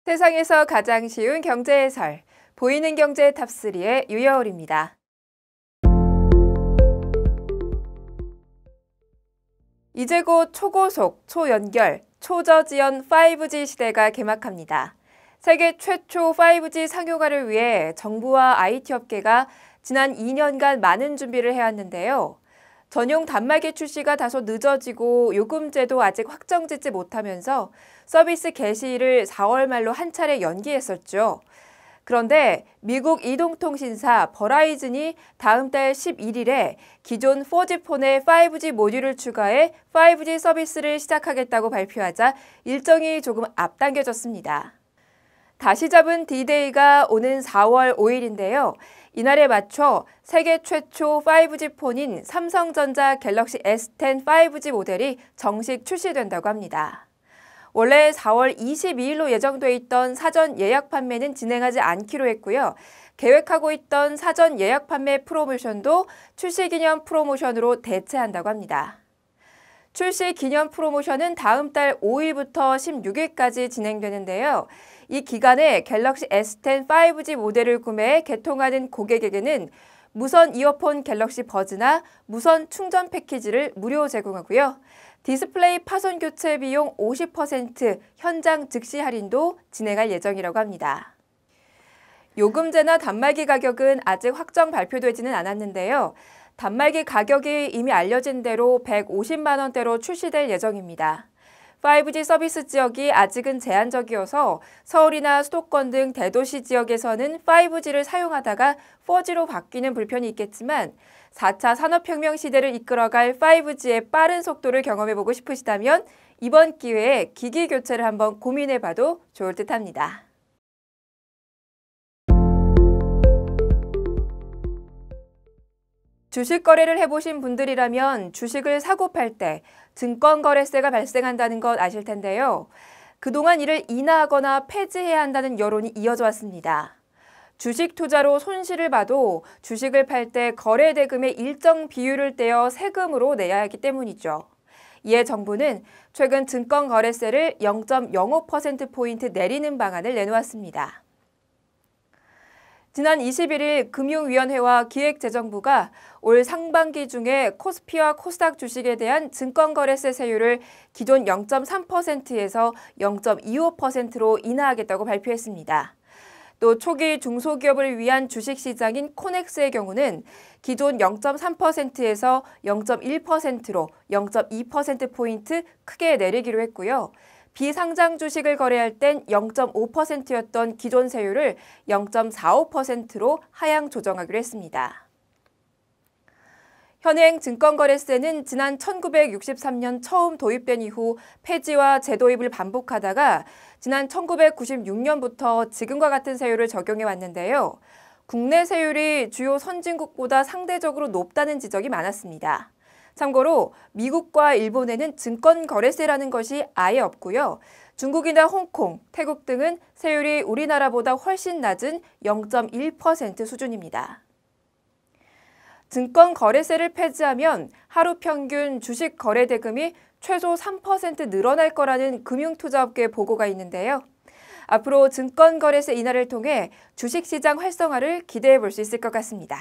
세상에서 가장 쉬운 경제 해설, 보이는 경제 탑3의 유여울입니다. 이제 곧 초고속, 초연결, 초저지연 5G 시대가 개막합니다. 세계 최초 5G 상용화를 위해 정부와 IT 업계가 지난 2년간 많은 준비를 해왔는데요. 전용 단말기 출시가 다소 늦어지고 요금제도 아직 확정짓지 못하면서 서비스 개시일을 4월 말로 한 차례 연기했었죠. 그런데 미국 이동통신사 버라이즌이 다음 달 11일에 기존 4G폰에 5G 모듈을 추가해 5G 서비스를 시작하겠다고 발표하자 일정이 조금 앞당겨졌습니다. 다시 잡은 D-Day가 오는 4월 5일인데요. 이날에 맞춰 세계 최초 5G 폰인 삼성전자 갤럭시 S10 5G 모델이 정식 출시된다고 합니다. 원래 4월 22일로 예정돼 있던 사전 예약 판매는 진행하지 않기로 했고요. 계획하고 있던 사전 예약 판매 프로모션도 출시 기념 프로모션으로 대체한다고 합니다. 출시 기념 프로모션은 다음 달 5일부터 16일까지 진행되는데요. 이 기간에 갤럭시 S10 5G 모델을 구매해 개통하는 고객에게는 무선 이어폰 갤럭시 버즈나 무선 충전 패키지를 무료 제공하고요. 디스플레이 파손 교체 비용 50% 현장 즉시 할인도 진행할 예정이라고 합니다. 요금제나 단말기 가격은 아직 확정 발표되지는 않았는데요. 단말기 가격이 이미 알려진 대로 150만 원대로 출시될 예정입니다. 5G 서비스 지역이 아직은 제한적이어서 서울이나 수도권 등 대도시 지역에서는 5G를 사용하다가 4G로 바뀌는 불편이 있겠지만 4차 산업혁명 시대를 이끌어갈 5G의 빠른 속도를 경험해보고 싶으시다면 이번 기회에 기기 교체를 한번 고민해봐도 좋을 듯합니다. 주식 거래를 해보신 분들이라면 주식을 사고 팔 때 증권거래세가 발생한다는 것 아실 텐데요. 그동안 이를 인하하거나 폐지해야 한다는 여론이 이어져 왔습니다. 주식 투자로 손실을 봐도 주식을 팔 때 거래 대금의 일정 비율을 떼어 세금으로 내야 하기 때문이죠. 이에 정부는 최근 증권거래세를 0.05%포인트 내리는 방안을 내놓았습니다. 지난 21일 금융위원회와 기획재정부가 올 상반기 중에 코스피와 코스닥 주식에 대한 증권거래세 세율을 기존 0.3%에서 0.25%로 인하하겠다고 발표했습니다. 또 초기 중소기업을 위한 주식시장인 코넥스의 경우는 기존 0.3%에서 0.1%로 0.2%포인트 크게 내리기로 했고요. 비상장 주식을 거래할 땐 0.5%였던 기존 세율을 0.45%로 하향 조정하기로 했습니다. 현행 증권거래세는 지난 1963년 처음 도입된 이후 폐지와 재도입을 반복하다가 지난 1996년부터 지금과 같은 세율을 적용해 왔는데요. 국내 세율이 주요 선진국보다 상대적으로 높다는 지적이 많았습니다. 참고로 미국과 일본에는 증권거래세라는 것이 아예 없고요. 중국이나 홍콩, 태국 등은 세율이 우리나라보다 훨씬 낮은 0.1% 수준입니다. 증권거래세를 폐지하면 하루 평균 주식 거래 대금이 최소 3% 늘어날 거라는 금융투자업계 보고가 있는데요. 앞으로 증권거래세 인하를 통해 주식시장 활성화를 기대해 볼 수 있을 것 같습니다.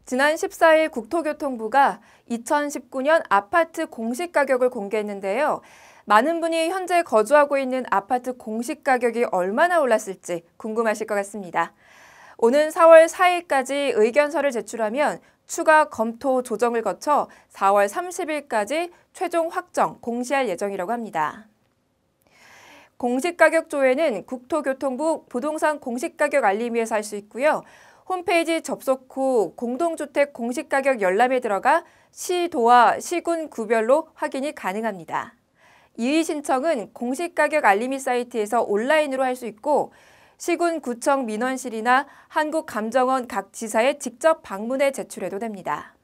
지난 14일 국토교통부가 2019년 아파트 공시가격을 공개했는데요. 많은 분이 현재 거주하고 있는 아파트 공시가격이 얼마나 올랐을지 궁금하실 것 같습니다. 오는 4월 4일까지 의견서를 제출하면 추가 검토 조정을 거쳐 4월 30일까지 최종 확정 공시할 예정이라고 합니다. 공시가격 조회는 국토교통부 부동산 공시가격 알림위에서 할 수 있고요. 홈페이지 접속 후 공동주택 공시가격 열람에 들어가 시도와 시군 구별로 확인이 가능합니다. 이의 신청은 공시가격 알림이 사이트에서 온라인으로 할 수 있고 시군 구청 민원실이나 한국감정원 각 지사에 직접 방문해 제출해도 됩니다.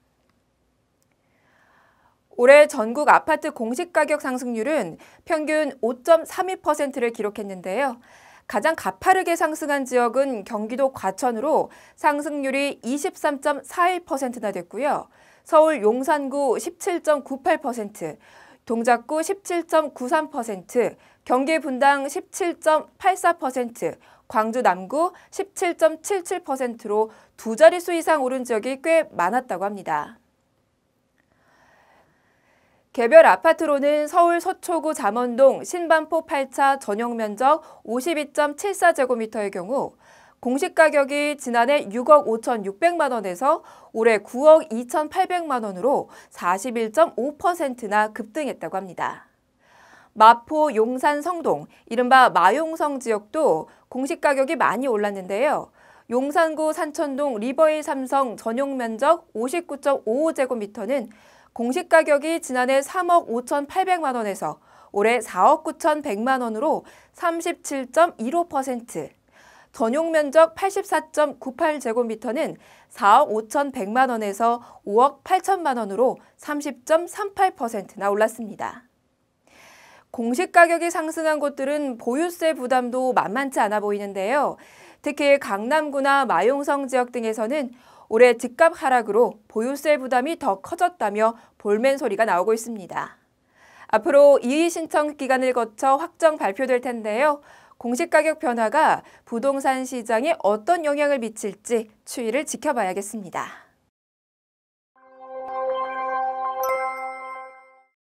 올해 전국 아파트 공시가격 상승률은 평균 5.32%를 기록했는데요. 가장 가파르게 상승한 지역은 경기도 과천으로 상승률이 23.41%나 됐고요. 서울 용산구 17.98%, 동작구 17.93%, 경기 분당 17.84%, 광주 남구 17.77%로 두 자릿수 이상 오른 지역이 꽤 많았다고 합니다. 개별 아파트로는 서울 서초구 잠원동 신반포 8차 전용 면적 52.74제곱미터의 경우 공시가격이 지난해 6억 5,600만 원에서 올해 9억 2,800만 원으로 41.5%나 급등했다고 합니다. 마포, 용산, 성동, 이른바 마용성 지역도 공시가격이 많이 올랐는데요. 용산구 산천동 리버힐 삼성 전용 면적 59.55제곱미터는 공시가격이 지난해 3억 5,800만 원에서 올해 4억 9,100만 원으로 37.15%, 전용 면적 84.98제곱미터는 4억 5,100만 원에서 5억 8천만 원으로 30.38%나 올랐습니다. 공시가격이 상승한 곳들은 보유세 부담도 만만치 않아 보이는데요. 특히 강남구나 마용성 지역 등에서는 올해 집값 하락으로 보유세 부담이 더 커졌다며 볼멘 소리가 나오고 있습니다. 앞으로 이의 신청 기간을 거쳐 확정 발표될 텐데요. 공시가격 변화가 부동산 시장에 어떤 영향을 미칠지 추이를 지켜봐야겠습니다.